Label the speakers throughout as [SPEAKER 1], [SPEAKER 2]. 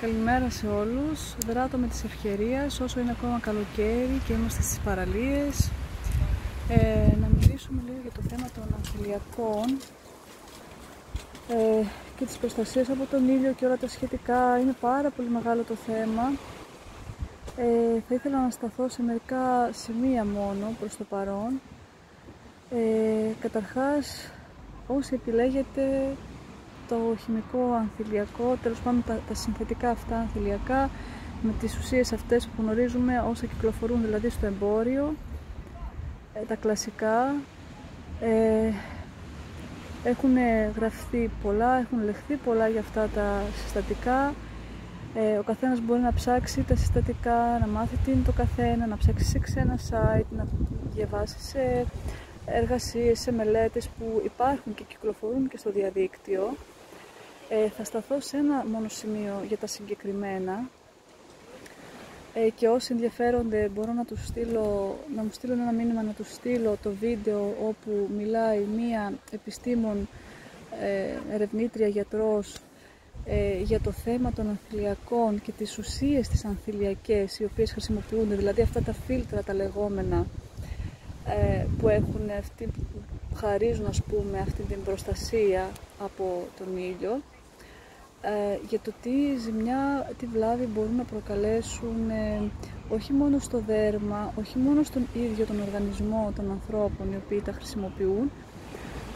[SPEAKER 1] Καλημέρα σε όλους. Δράτω με τις ευκαιρίες όσο είναι ακόμα καλοκαίρι και είμαστε στις παραλίες να μιλήσουμε λίγο για το θέμα των ανθιλιακών και της προστασίας από τον ήλιο και όλα τα σχετικά. Είναι πάρα πολύ μεγάλο το θέμα. Θα ήθελα να σταθώ σε μερικά σημεία μόνο προς το παρόν. Καταρχάς, όσοι επιλέγετε το χημικό ανθιλιακό, τέλος πάντων τα συνθετικά αυτά ανθιλιακά, με τις ουσίες αυτές που γνωρίζουμε όσα κυκλοφορούν δηλαδή στο εμπόριο, τα κλασικά, έχουν γραφτεί πολλά, έχουν λεχθεί πολλά για αυτά τα συστατικά. Ο καθένας μπορεί να ψάξει τα συστατικά, να μάθει τι είναι το καθένα, να ψάξει σε ξένα site, να διαβάσει σε εργασίες, σε μελέτες που υπάρχουν και κυκλοφορούν και στο διαδίκτυο. Θα σταθώ σε ένα μόνο σημείο για τα συγκεκριμένα και όσοι ενδιαφέρονται μπορώ να μου στείλουν ένα μήνυμα, να τους στείλω το βίντεο όπου μιλάει μία επιστήμον, ερευνήτρια, γιατρός για το θέμα των ανθιλιακών και τις ουσίες τις ανθιλιακές οι οποίες χρησιμοποιούνται, δηλαδή αυτά τα φίλτρα τα λεγόμενα που έχουν αυτοί που χαρίζουν ας πούμε αυτή την προστασία από τον ήλιο, για το τι ζημιά, τι βλάβη μπορούν να προκαλέσουν όχι μόνο στο δέρμα, όχι μόνο στον ίδιο τον οργανισμό των ανθρώπων οι οποίοι τα χρησιμοποιούν,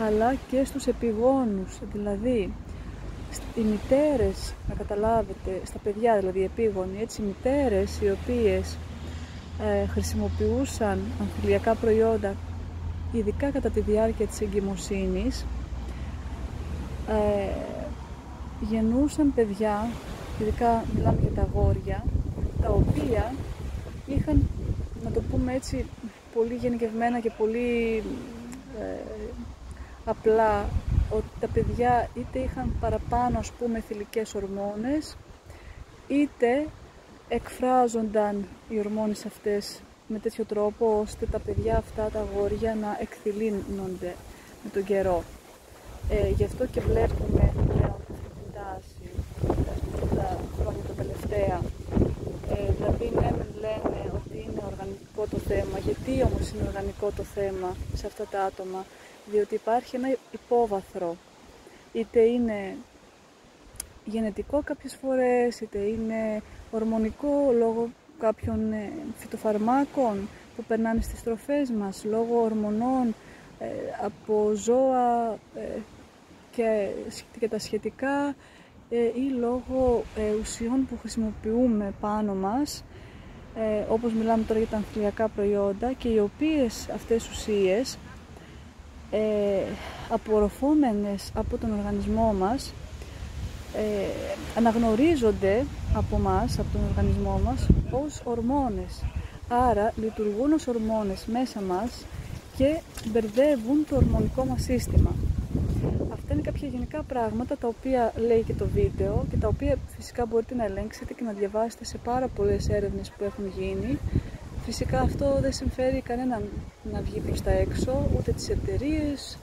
[SPEAKER 1] αλλά και στους επιγόνους, δηλαδή οι μητέρες, να καταλάβετε, στα παιδιά δηλαδή οι επίγονοι, έτσι, οι μητέρες οι οποίες χρησιμοποιούσαν ανθιλιακά προϊόντα ειδικά κατά τη διάρκεια της εγκυμοσύνης, γεννούσαν παιδιά, ειδικά μιλάμε για τα αγόρια, τα οποία είχαν, να το πούμε έτσι πολύ γενικευμένα και πολύ απλά, ότι τα παιδιά είτε είχαν παραπάνω ας πούμε θηλυκές ορμόνες, είτε εκφράζονταν οι ορμόνες αυτές με τέτοιο τρόπο ώστε τα παιδιά αυτά, τα αγόρια, να εκθηλύνονται με τον καιρό. Γι' αυτό και βλέπουμε πλέον αυτή την τάση τα χρόνια τα τελευταία. Δηλαδή ναι, λένε ότι είναι οργανικό το θέμα. Γιατί όμως είναι οργανικό το θέμα σε αυτά τα άτομα? Διότι υπάρχει ένα υπόβαθρο. Είτε είναι γενετικό κάποιες φορές, είτε είναι ορμονικό λόγω κάποιων φυτοφαρμάκων που περνάνε στις τροφές μας, λόγω ορμονών από ζώα και τα σχετικά, ή λόγω ουσιών που χρησιμοποιούμε πάνω μας, όπως μιλάμε τώρα για τα ανθιλιακά προϊόντα, και οι οποίες αυτές ουσίες απορροφόμενες από τον οργανισμό μας αναγνωρίζονται από μας, από τον οργανισμό μας, ως ορμόνες. Άρα λειτουργούν ως ορμόνες μέσα μας και μπερδεύουν το ορμονικό μας σύστημα. Αυτά είναι κάποια γενικά πράγματα τα οποία λέει και το βίντεο και τα οποία φυσικά μπορείτε να ελέγξετε και να διαβάσετε σε πάρα πολλές έρευνες που έχουν γίνει. Φυσικά αυτό δεν συμφέρει κανέναν να βγει προς τα έξω, ούτε τις εταιρείες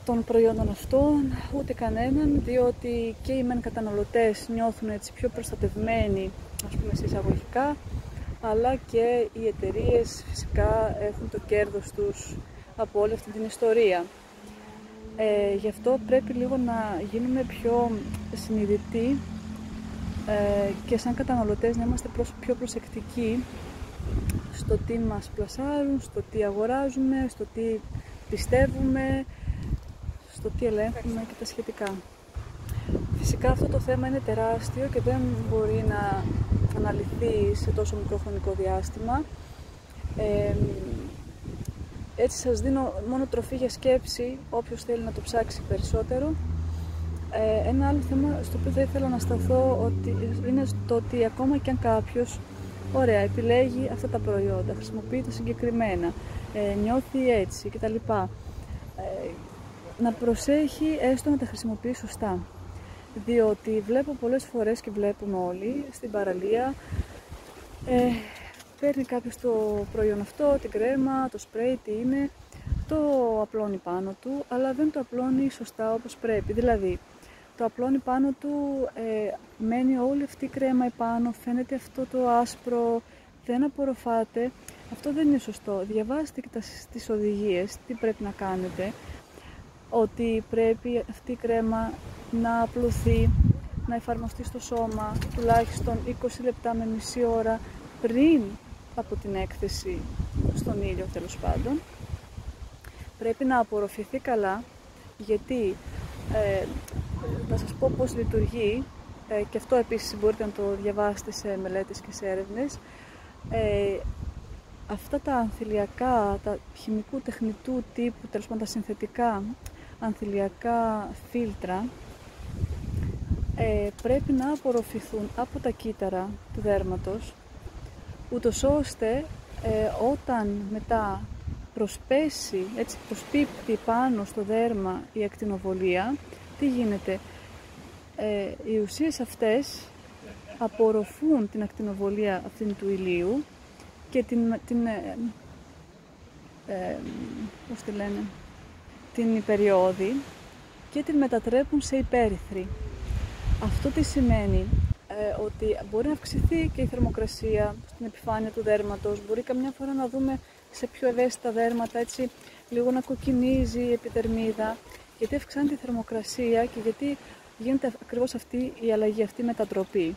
[SPEAKER 1] των προϊόντων αυτών, ούτε κανέναν, διότι και οι μεν καταναλωτές νιώθουν έτσι πιο προστατευμένοι, ας πούμε σε εισαγωγικά, αλλά και οι εταιρείες φυσικά έχουν το κέρδος τους από όλη αυτή την ιστορία. Γι' αυτό πρέπει λίγο να γίνουμε πιο συνειδητοί και σαν καταναλωτές να είμαστε πιο προσεκτικοί στο τι μας πλασάρουν, στο τι αγοράζουμε, στο τι πιστεύουμε, στο τι ελέγχουμε και τα σχετικά. Φυσικά αυτό το θέμα είναι τεράστιο και δεν μπορεί να αναλυθεί σε τόσο μικρό χρονικό διάστημα. Έτσι σας δίνω μόνο τροφή για σκέψη, όποιος θέλει να το ψάξει περισσότερο. Ένα άλλο θέμα στο οποίο θα ήθελα να σταθώ είναι στο ότι ακόμα και αν κάποιος, ωραία, επιλέγει αυτά τα προϊόντα, χρησιμοποιεί τα συγκεκριμένα, νιώθει έτσι κτλ. Να προσέχει έστω να τα χρησιμοποιεί σωστά. Διότι βλέπω πολλές φορές και βλέπουμε όλοι στην παραλία, παίρνει κάποιος το προϊόν αυτό, την κρέμα, το σπρέι, τι είναι, το απλώνει πάνω του, αλλά δεν το απλώνει σωστά όπως πρέπει. Δηλαδή, το απλώνει πάνω του με μένει όλη αυτή η κρέμα επάνω, φαίνεται αυτό το άσπρο, δεν απορροφάτε. Αυτό δεν είναι σωστό. Διαβάστε και τις οδηγίες, τι πρέπει να κάνετε, ότι πρέπει αυτή η κρέμα να απλωθεί, να εφαρμοστεί στο σώμα τουλάχιστον 20 λεπτά με μισή ώρα πριν από την έκθεση στον ήλιο, τέλος πάντων. Πρέπει να απορροφηθεί καλά, γιατί θα σας πω πώς λειτουργεί, και αυτό επίσης μπορείτε να το διαβάσετε σε μελέτες και σε έρευνες. Αυτά τα ανθιλιακά, τα χημικού τεχνητού τύπου, τέλος πάντων τα συνθετικά ανθιλιακά φίλτρα, πρέπει να απορροφηθούν από τα κύτταρα του δέρματος, ούτως ώστε όταν μετά προσπέσει, έτσι προσπίπτει πάνω στο δέρμα η ακτινοβολία, τι γίνεται? Οι ουσίες αυτές απορροφούν την ακτινοβολία αυτήν του ηλίου και την υπεριόδη και την μετατρέπουν σε υπέρυθρη. Αυτό τι σημαίνει? Ότι μπορεί να αυξηθεί και η θερμοκρασία στην επιφάνεια του δέρματος, μπορεί καμιά φορά να δούμε σε πιο ευαίσθητα δέρματα, έτσι λίγο να κοκκινίζει η επιδερμίδα, γιατί αυξάνεται η θερμοκρασία και γιατί γίνεται ακριβώς αυτή η αλλαγή, αυτή η μετατροπή.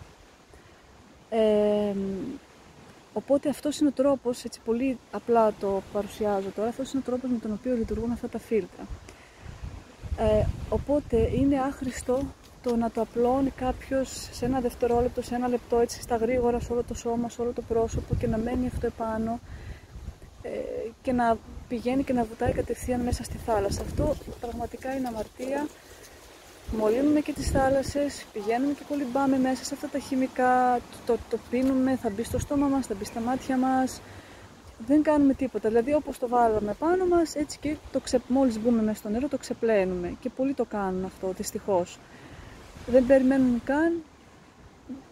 [SPEAKER 1] Οπότε αυτός είναι ο τρόπος, έτσι πολύ απλά το παρουσιάζω τώρα, αυτός είναι ο τρόπος με τον οποίο λειτουργούν αυτά τα φίλτρα. Οπότε είναι άχρηστο το να το απλώνει κάποιος σε ένα δευτερόλεπτο, σε ένα λεπτό, έτσι στα γρήγορα, σε όλο το σώμα, σε όλο το πρόσωπο και να μένει αυτό επάνω και να πηγαίνει και να βουτάει κατευθείαν μέσα στη θάλασσα. Αυτό πραγματικά είναι αμαρτία. Μολύνουμε και τις θάλασσες, πηγαίνουμε και κολυμπάμε μέσα σε αυτά τα χημικά, το πίνουμε, θα μπει στο στόμα μας, θα μπει στα μάτια μας. Δεν κάνουμε τίποτα, δηλαδή όπως το βάλαμε πάνω μας, έτσι και μόλις μπούμε μέσα στο νερό το ξεπλένουμε. Και πολλοί το κάνουν αυτό, δυστυχώς. Δεν περιμένουν καν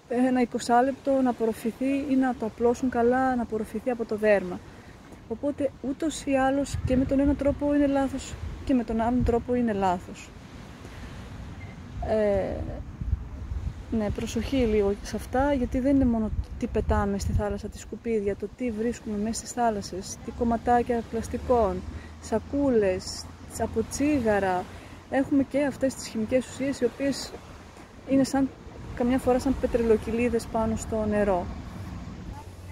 [SPEAKER 1] ένα 20 λεπτό να απορροφηθεί ή να το απλώσουν καλά, να απορροφηθεί από το δέρμα. Οπότε ούτως ή άλλως και με τον ένα τρόπο είναι λάθος και με τον άλλον τρόπο είναι λάθος. Ναι, προσοχή λίγο σε αυτά, γιατί δεν είναι μόνο τι πετάμε στη θάλασσα, τη σκουπίδια, το τι βρίσκουμε μέσα στις θάλασσες, τι κομματάκια πλαστικών, σακούλες, από τσίγαρα. Έχουμε και αυτές τις χημικές ουσίες οι οποίες είναι καμιά φορά σαν πετρελοκυλίδες πάνω στο νερό.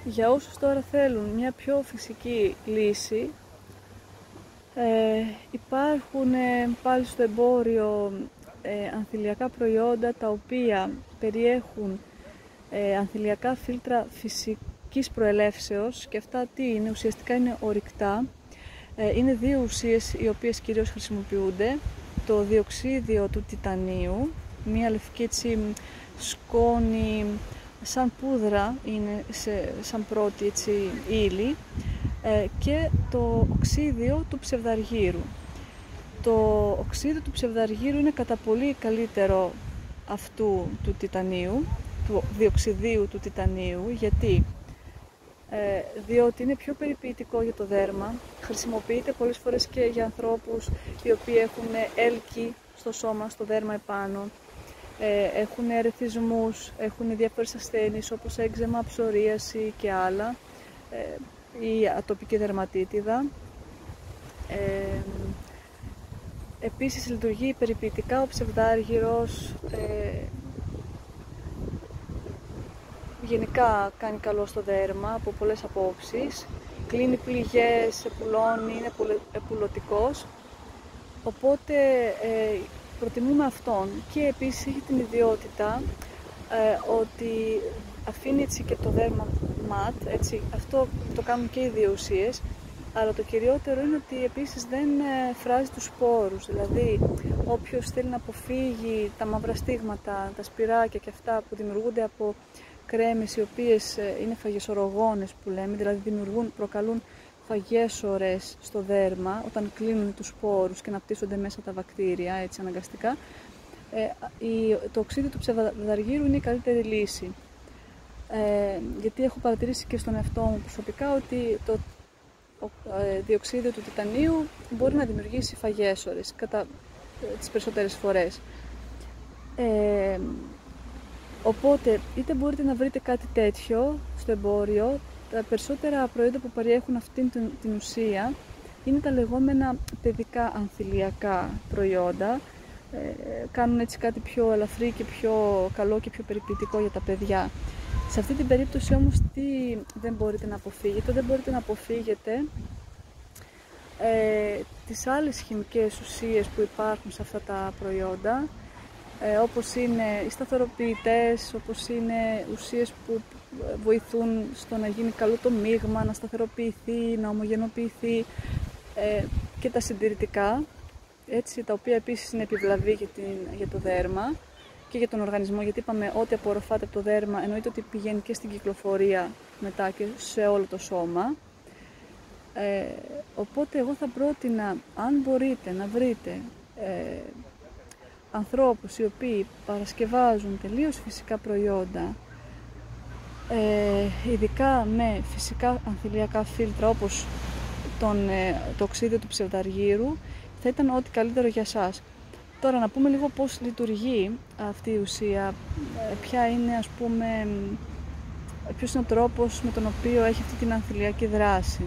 [SPEAKER 1] Για όσους τώρα θέλουν μια πιο φυσική λύση, υπάρχουν πάλι στο εμπόριο ανθιλιακά προϊόντα τα οποία περιέχουν ανθιλιακά φίλτρα φυσικής προελεύσεως, και αυτά τι είναι? Ουσιαστικά είναι ορυκτά. Είναι δύο ουσίες οι οποίες κυρίως χρησιμοποιούνται: το διοξίδιο του τιτανίου, μία λευκή έτσι σκόνη σαν πούδρα, είναι σαν πρώτη έτσι ύλη, και το οξύδιο του ψευδαργύρου. Το οξύδιο του ψευδαργύρου είναι κατά πολύ καλύτερο αυτού του τιτανίου, του διοξιδίου του τιτανίου. Γιατί? Διότι είναι πιο περιποιητικό για το δέρμα, χρησιμοποιείται πολλές φορές και για ανθρώπους οι οποίοι έχουν έλκη στο σώμα, στο δέρμα επάνω, έχουν ερεθισμούς, έχουν διάφορες ασθένειες όπως έξαιμα, ψωρίαση και άλλα, ή ατοπική δερματίτιδα. Επίσης λειτουργεί περιποιητικά ο ψευδάργυρος, γενικά κάνει καλό στο δέρμα από πολλές απόψεις, κλείνει πληγές, επουλώνει, είναι επουλωτικός, οπότε προτιμούμε αυτόν. Και επίσης έχει την ιδιότητα ότι αφήνει έτσι και το δέρμα ματ, έτσι, αυτό το κάνουν και οι δύο ουσίες. Αλλά το κυριότερο είναι ότι επίσης δεν φράζει τους σπόρους, δηλαδή όποιος θέλει να αποφύγει τα μαύρα στίγματα, τα σπυράκια και αυτά που δημιουργούνται από κρέμες οι οποίες είναι φαγεσορογόνες που λέμε, δηλαδή προκαλούν φαγέσορες στο δέρμα όταν κλείνουν τους σπόρους και αναπτύσσονται μέσα τα βακτήρια, έτσι αναγκαστικά, το οξύδιο του ψευδαργύρου είναι η καλύτερη λύση. Γιατί έχω παρατηρήσει και στον εαυτό μου προσωπικά ότι το διοξίδιο του τιτανίου μπορεί να δημιουργήσει φαγέσορες κατά τις περισσότερες φορές. Οπότε είτε μπορείτε να βρείτε κάτι τέτοιο στο εμπόριο. Τα περισσότερα προϊόντα που περιέχουν αυτήν την ουσία είναι τα λεγόμενα παιδικά ανθιλιακά προϊόντα. Κάνουν έτσι κάτι πιο ελαφρύ και πιο καλό και πιο περιποιητικό για τα παιδιά. Σε αυτή την περίπτωση όμως τι δεν μπορείτε να αποφύγετε? Δεν μπορείτε να αποφύγετε τις άλλες χημικές ουσίες που υπάρχουν σε αυτά τα προϊόντα, όπως είναι οι σταθεροποιητές, όπως είναι ουσίες που βοηθούν στο να γίνει καλό το μείγμα, να σταθεροποιηθεί, να ομογενοποιηθεί, και τα συντηρητικά, έτσι, τα οποία επίσης είναι επιβλαβή για το δέρμα και για τον οργανισμό, γιατί είπαμε ότι απορροφάται από το δέρμα, εννοείται ότι πηγαίνει και στην κυκλοφορία μετά και σε όλο το σώμα. Οπότε εγώ θα πρότεινα, αν μπορείτε να βρείτε ανθρώπους οι οποίοι παρασκευάζουν τελείως φυσικά προϊόντα, ειδικά με φυσικά ανθιλιακά φίλτρα όπως το οξύδιο του ψευδαργύρου, θα ήταν ό,τι καλύτερο για σας. Τώρα να πούμε λίγο πώς λειτουργεί αυτή η ουσία, ποια είναι, ας πούμε, ποιος είναι ο τρόπος με τον οποίο έχει αυτή την ανθιλιακή δράση.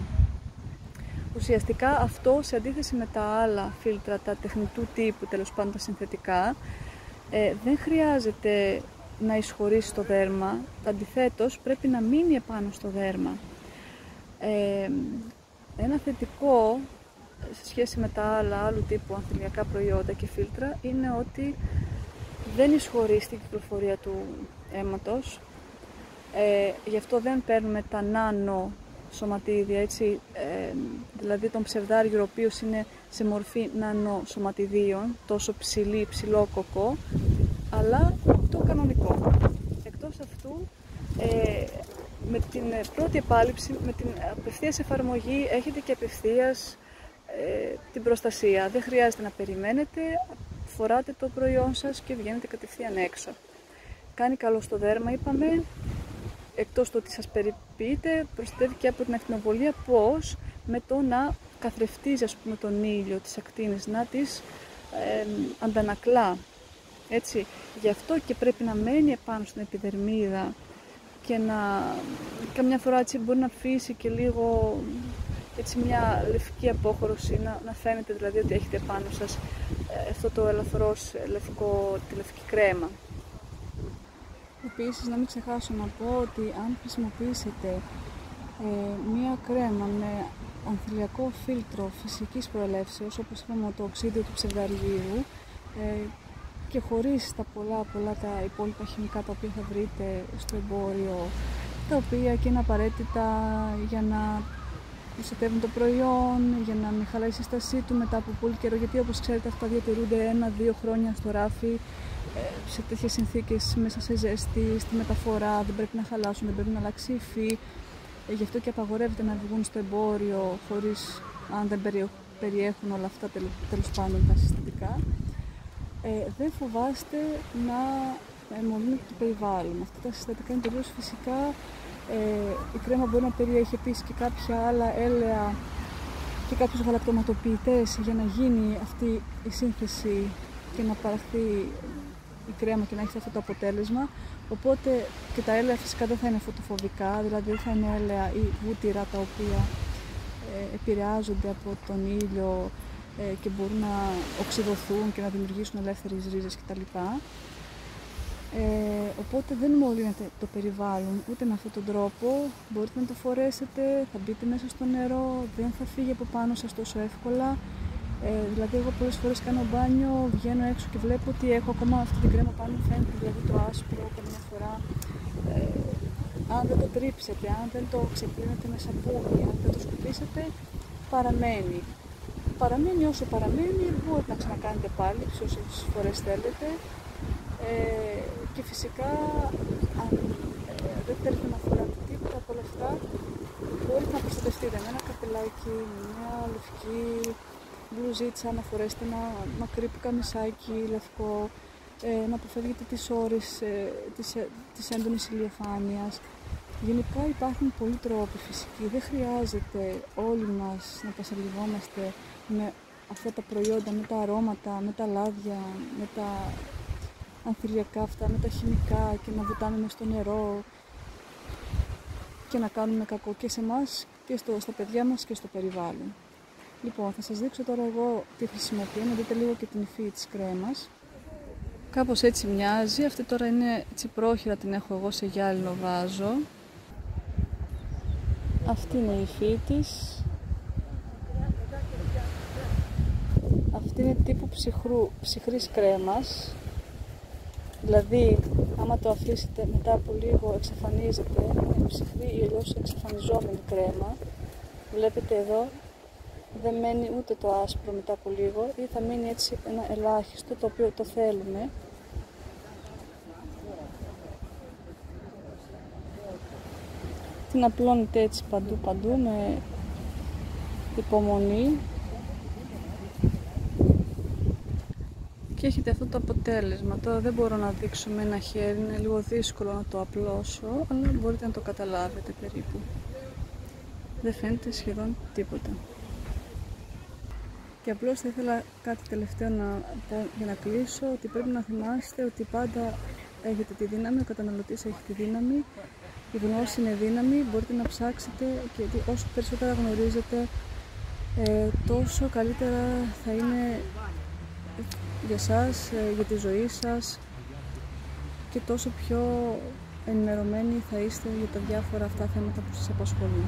[SPEAKER 1] Ουσιαστικά αυτό, σε αντίθεση με τα άλλα φίλτρα, τα τεχνητού τύπου, τέλος πάντων τα συνθετικά, δεν χρειάζεται να εισχωρήσει το δέρμα, αντιθέτως πρέπει να μείνει επάνω στο δέρμα. Ένα θετικό σε σχέση με τα άλλου τύπου ανθιλιακά προϊόντα και φίλτρα είναι ότι δεν εισχωρεί στην κυκλοφορία του αίματος, γι' αυτό δεν παίρνουμε τα νάνο σωματίδια, έτσι, δηλαδή τον ψευδάργυρο, ο οποίος είναι σε μορφή νανοσωματιδίων, τόσο ψηλό κοκό, αλλά το κανονικό. Εκτός αυτού, με την πρώτη επάλυψη, με την απευθείας εφαρμογή, έχετε και απευθείας την προστασία. Δεν χρειάζεται να περιμένετε, φοράτε το προϊόν σας και βγαίνετε κατευθείαν έξω. Κάνει καλό στο δέρμα, είπαμε. Εκτός το ότι σας περιποιείται, προστατεύει και από την ακτινοβολία. Πώς? Με το να καθρεφτίζει, ας πούμε, τον ήλιο της ακτίνης, να τις αντανακλά. Έτσι. Γι' αυτό και πρέπει να μένει επάνω στην επιδερμίδα και καμιά φορά έτσι μπορεί να αφήσει και λίγο έτσι μια λευκή απόχρωση, να φαίνεται δηλαδή ότι έχετε πάνω σας αυτό το ελαφρώς τη λευκή κρέμα. Επίσης, να μην ξεχάσω να πω ότι αν χρησιμοποιήσετε μία κρέμα με ανθιλιακό φίλτρο φυσικής προελεύσεως, όπως είπαμε το οξύδιο του ψευδαργύρου, και χωρίς τα πολλά τα υπόλοιπα χημικά τα οποία θα βρείτε στο εμπόριο, τα οποία και είναι απαραίτητα για να προστατεύουν το προϊόν, για να μην χαλάει η σύστασή του μετά από πολύ καιρό, γιατί όπως ξέρετε αυτά διατηρούνται 1-2 χρόνια στο ράφι, σε τέτοιες συνθήκες, μέσα σε ζέστη, στη μεταφορά, δεν πρέπει να χαλάσουν, δεν πρέπει να αλλάξει η υφή. Γι' αυτό και απαγορεύεται να βγουν στο εμπόριο χωρίς, αν δεν περιέχουν όλα αυτά τέλος πάντων τα συστατικά. Δεν φοβάστε να μολύνετε το περιβάλλον. Αυτά τα συστατικά είναι τελείως φυσικά. Η κρέμα μπορεί να περιέχει επίσης και κάποια άλλα έλαια και κάποιους γαλακτοματοποιητές για να γίνει αυτή η σύνθεση και να παραχθεί η κρέμα και να έχει αυτό το αποτέλεσμα. Οπότε και τα έλαια φυσικά δεν θα είναι φωτοφοβικά, δηλαδή δεν θα είναι έλαια ή βούτυρα τα οποία επηρεάζονται από τον ήλιο και μπορούν να οξυδωθούν και να δημιουργήσουν ελεύθερες ρίζες κτλ. Οπότε δεν μολύνετε το περιβάλλον ούτε με αυτόν τον τρόπο. Μπορείτε να το φορέσετε, θα μπείτε μέσα στο νερό, δεν θα φύγει από πάνω σας τόσο εύκολα. Δηλαδή εγώ πολλές φορές κάνω μπάνιο, βγαίνω έξω και βλέπω ότι έχω ακόμα αυτή την κρέμα πάνω, φαίνεται δηλαδή το άσπρο καμιά φορά. Αν δεν το τρίψετε, αν δεν το ξεκλίνετε με σαπούνι, αν δεν το σκουπίσετε, παραμένει. Παραμένει όσο παραμένει, μπορείτε να ξανακάνετε πάλι όσες φορές θέλετε. Και φυσικά αν δεν θέλετε να φοράτε τίποτα από όλα αυτά, μπορείτε να προστατευτείτε με ένα καπελάκι, μια λευκή μπλουζίτσα, να φορέσετε ένα μακρύ πουκαμισάκι λευκό, να αποφεύγετε τις ώρες της έντονης ηλιοφάνειας. Γενικά υπάρχουν πολλοί τρόποι φυσικοί, δεν χρειάζεται όλοι μας να πασαλιβόμαστε με αυτά τα προϊόντα, με τα αρώματα, με τα λάδια, με τα ανθυριακά αυτά με τα χημικά και να βουτάμε μες στο νερό και να κάνουμε κακό και σε εμάς και στα παιδιά μας και στο περιβάλλον. Λοιπόν, θα σας δείξω τώρα εγώ τι χρησιμοποιώ, να δείτε λίγο και την υφή της κρέμας. Κάπως έτσι μοιάζει, αυτή τώρα είναι έτσι πρόχειρα, την έχω εγώ σε γυάλινο βάζο. Αυτή είναι η υφή της. Αυτή είναι τύπου ψυχρής κρέμας. Δηλαδή, άμα το αφήσετε μετά από λίγο εξαφανίζεται, είναι ψυχρή ή αλλιώς εξαφανιζόμενη κρέμα. Βλέπετε εδώ, δεν μένει ούτε το άσπρο μετά από λίγο ή θα μείνει έτσι ένα ελάχιστο, το οποίο το θέλουμε. Την απλώνετε έτσι παντού με υπομονή και έχετε αυτό το αποτέλεσμα. Τώρα δεν μπορώ να δείξω με ένα χέρι, είναι λίγο δύσκολο να το απλώσω, αλλά μπορείτε να το καταλάβετε περίπου. Δεν φαίνεται σχεδόν τίποτα. Και απλώς θα ήθελα κάτι τελευταίο να πω για να κλείσω, ότι πρέπει να θυμάστε ότι πάντα έχετε τη δύναμη, ο καταναλωτής έχει τη δύναμη, η γνώση είναι δύναμη, μπορείτε να ψάξετε και όσο περισσότερα γνωρίζετε τόσο καλύτερα θα είναι για σας, για τη ζωή σας και τόσο πιο ενημερωμένοι θα είστε για τα διάφορα αυτά θέματα που σας απασχολούν.